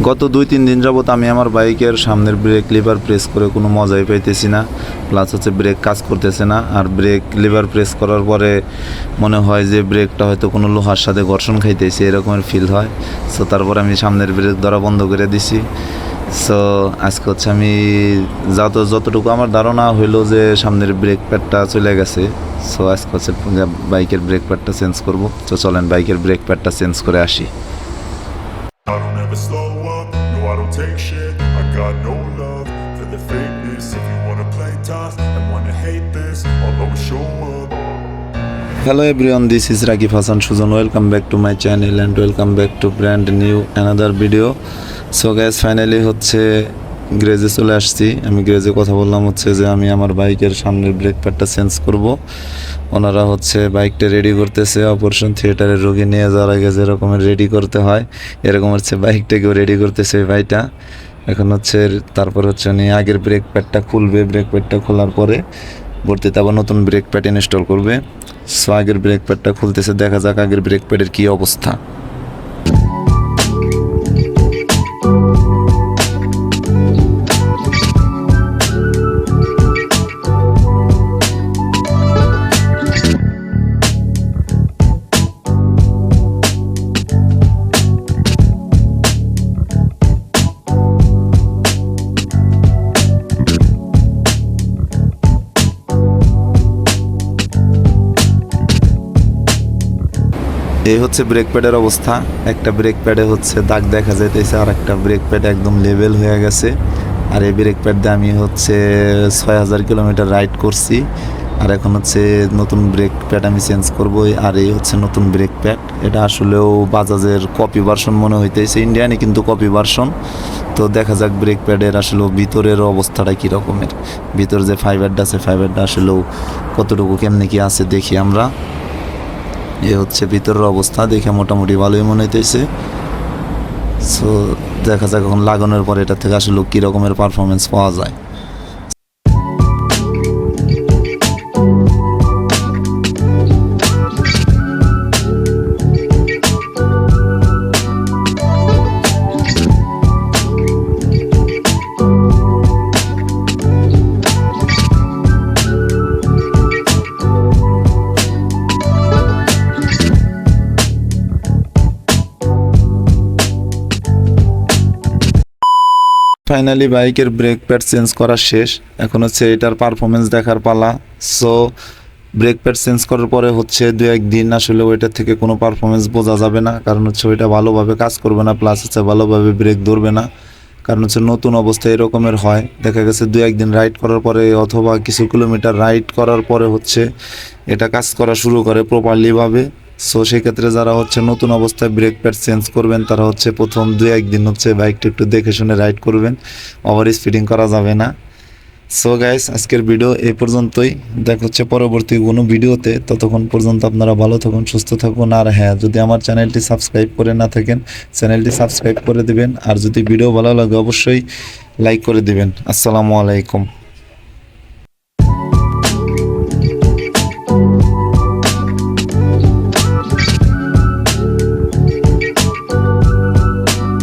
গত 2-3 দিন যাবত আমি আমার বাইকের সামনের ব্রেক লিভার প্রেস করে কোনো মজাই পাইতেছি না। প্লাস হচ্ছে ব্রেক কাজ করতেছে না। আর ব্রেক লিভার প্রেস করার পরে মনে হয় যে ব্রেকটা হয়তো কোনো লোহার সাথে ঘর্ষণ খাইতেছে, এরকমের ফিল হয়। সো তারপর আমি সামনের ব্রেক ধরা বন্ধ করে দিছি। সো আজকে হচ্ছে আমি যতটুকু আমার ধারণা হইলো যে সামনের ব্রেক প্যাডটা চলে গেছে। সো আজকে হচ্ছে বাইকের ব্রেক প্যাডটা চেঞ্জ করব। তো চলেন বাইকের ব্রেক প্যাডটা চেঞ্জ করে আসি। I don't ever slow up, no I don't take shit. I got no love for the fakeness. If you wanna play tough and wanna hate this, I'll always show up. Hello everyone, this is Rakif Hassan Shujan. Welcome back to my channel and welcome back to brand new another video. So guys, finally হচ্ছে গ্রেজে চলে আসছি। আমি গ্রেজে কথা বললাম হচ্ছে যে আমি আমার বাইকের সামনের ব্রেক প্যাডটা চেঞ্জ করব। ওনারা হচ্ছে বাইকটা রেডি করতেছে। অপারেশন থিয়েটারের রোগী নিয়ে যাওয়ার আগে যেরকমের রেডি করতে হয় এরকম হচ্ছে বাইকটাকেও রেডি করতেছে এই ভাইটা। এখন হচ্ছে তারপর হচ্ছে উনি আগের ব্রেক প্যাডটা খুলবে। ব্রেক প্যাডটা খোলার পরে ভর্তিতে আবার নতুন ব্রেক প্যাড ইনস্টল করবে। সো আগের ব্রেক প্যাডটা খুলতেছে, দেখা যাক আগের ব্রেক প্যাডের কী অবস্থা। এই হচ্ছে ব্রেক প্যাডের অবস্থা। একটা ব্রেক প্যাডে হচ্ছে দাগ দেখা যাইতেছে, আর একটা ব্রেক প্যাড একদম লেভেল হয়ে গেছে। আর এই ব্রেক প্যাড দিয়ে আমি হচ্ছে 6000 কিলোমিটার রাইড করছি। আর এখন হচ্ছে নতুন ব্রেক প্যাড আমি চেঞ্জ করবো। আর এই হচ্ছে নতুন ব্রেক প্যাড। এটা আসলেও বাজাজের কপি ভার্সন মনে হইতেছে, ইন্ডিয়ানই কিন্তু কপি ভার্সন। তো দেখা যাক ব্রেক প্যাডের আসলেও ভিতরের অবস্থাটা কী রকমের। ভিতর যে ফাইবারটা আছে ফাইবারটা আসলেও কতটুকু কেমনি কি আছে দেখি আমরা। এ হচ্ছে ভিতরের অবস্থা, দেখে মোটামুটি ভালোই মনে হইতেছে। সো দেখা যাক এখন লাগানোর পরে এটা থেকে আসলে কী রকমের পারফরমেন্স পাওয়া যায়। ফাইনালি বাইকের ব্রেক প্যাড চেঞ্জ করা শেষ। এখন হচ্ছে এটার পারফরমেন্স দেখার পালা। সো ব্রেক প্যাড চেঞ্জ করার পরে হচ্ছে 2-1 দিন আসলে ওইটার থেকে কোনো পারফরমেন্স বোঝা যাবে না, কারণ হচ্ছে ওইটা ভালোভাবে কাজ করবে না, প্লাস হচ্ছে ভালোভাবে ব্রেক ধরবে না। কারণ হচ্ছে নতুন অবস্থা এরকমের হয়, দেখা গেছে 2-1 দিন রাইড করার পরে অথবা কিছু কিলোমিটার রাইড করার পরে হচ্ছে এটা কাজ করা শুরু করে প্রপারলিভাবে। সো সেক্ষেত্রে যারা হচ্ছে নতুন অবস্থায় ব্রেক প্যাড চেঞ্জ করবেন তারা হচ্ছে প্রথম 2-1 দিন হচ্ছে বাইকটা একটু দেখে শুনে রাইড করবেন, ওভার স্পিডিং করা যাবে না। সো গাইস, আজকের ভিডিও এই পর্যন্তই। দেখা হচ্ছে পরবর্তী কোনো ভিডিওতে। ততক্ষণ পর্যন্ত আপনারা ভালো থাকুন, সুস্থ থাকুন। আর হ্যাঁ, যদি আমার চ্যানেলটি সাবস্ক্রাইব করে না থাকেন চ্যানেলটি সাবস্ক্রাইব করে দিবেন। আর যদি ভিডিও ভালো লাগে অবশ্যই লাইক করে দিবেন। আসসালামু আলাইকুম।